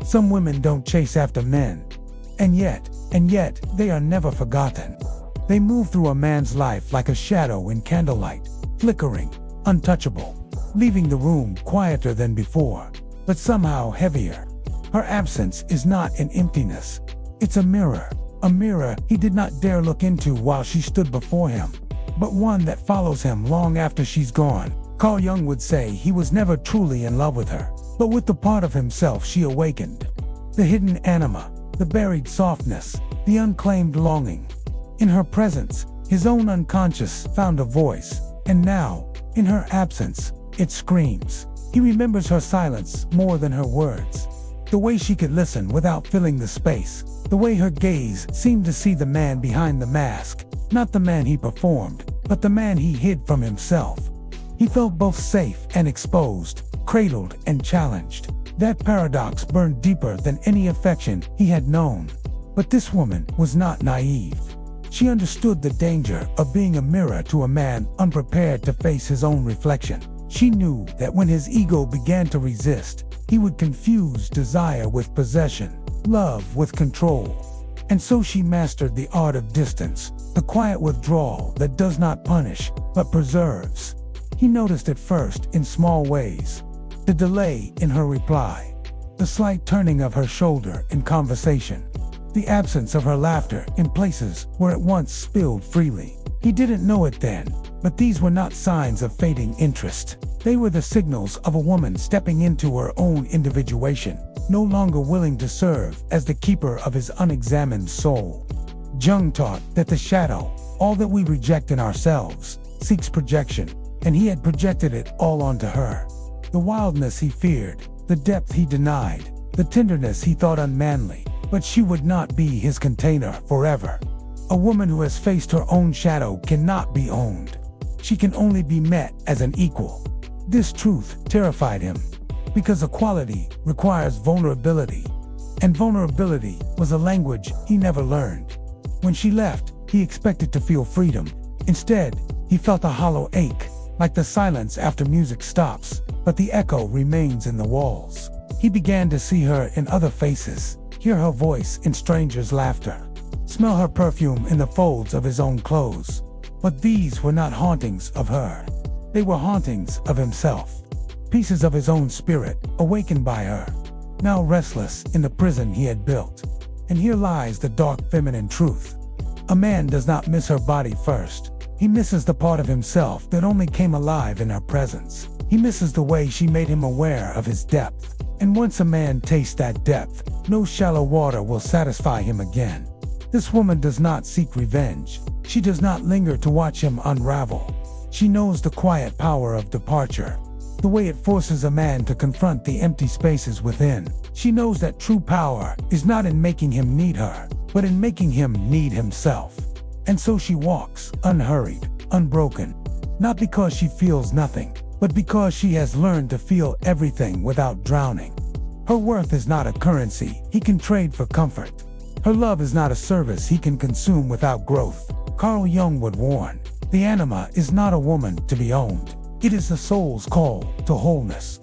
Some women don't chase after men. And yet, they are never forgotten. They move through a man's life like a shadow in candlelight, flickering, untouchable, leaving the room quieter than before, but somehow heavier. Her absence is not an emptiness. It's a mirror he did not dare look into while she stood before him, but one that follows him long after she's gone. Carl Jung would say he was never truly in love with her, but with the part of himself she awakened. The hidden anima, the buried softness, the unclaimed longing. In her presence, his own unconscious found a voice, and now, in her absence, it screams. He remembers her silence more than her words. The way she could listen without filling the space. The way her gaze seemed to see the man behind the mask. Not the man he performed, but the man he hid from himself. He felt both safe and exposed, cradled and challenged. That paradox burned deeper than any affection he had known. But this woman was not naive. She understood the danger of being a mirror to a man unprepared to face his own reflection. She knew that when his ego began to resist, he would confuse desire with possession, love with control. And so she mastered the art of distance, the quiet withdrawal that does not punish, but preserves. He noticed it first in small ways. The delay in her reply, the slight turning of her shoulder in conversation, the absence of her laughter in places where it once spilled freely. He didn't know it then, but these were not signs of fading interest. They were the signals of a woman stepping into her own individuation, no longer willing to serve as the keeper of his unexamined soul. Jung taught that the shadow, all that we reject in ourselves, seeks projection, and he had projected it all onto her. The wildness he feared, the depth he denied, the tenderness he thought unmanly, but she would not be his container forever. A woman who has faced her own shadow cannot be owned. She can only be met as an equal. This truth terrified him, because equality requires vulnerability, and vulnerability was a language he never learned. When she left, he expected to feel freedom. Instead, he felt a hollow ache, like the silence after music stops, but the echo remains in the walls. He began to see her in other faces, hear her voice in strangers' laughter, smell her perfume in the folds of his own clothes. But these were not hauntings of her. They were hauntings of himself. Pieces of his own spirit, awakened by her, now restless in the prison he had built. And here lies the dark feminine truth. A man does not miss her body first. He misses the part of himself that only came alive in her presence. He misses the way she made him aware of his depth. And once a man tastes that depth, no shallow water will satisfy him again. This woman does not seek revenge. She does not linger to watch him unravel. She knows the quiet power of departure, the way it forces a man to confront the empty spaces within. She knows that true power is not in making him need her, but in making him need himself. And so she walks, unhurried, unbroken, not because she feels nothing, but because she has learned to feel everything without drowning. Her worth is not a currency he can trade for comfort. Her love is not a service he can consume without growth. Carl Jung would warn, the anima is not a woman to be owned. It is the soul's call to wholeness.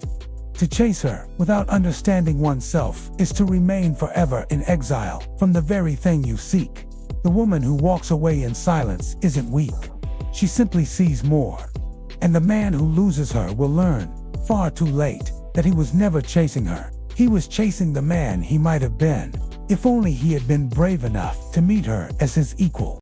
To chase her without understanding oneself is to remain forever in exile from the very thing you seek. The woman who walks away in silence isn't weak. She simply sees more. And the man who loses her will learn, far too late, that he was never chasing her. He was chasing the man he might have been, if only he had been brave enough to meet her as his equal.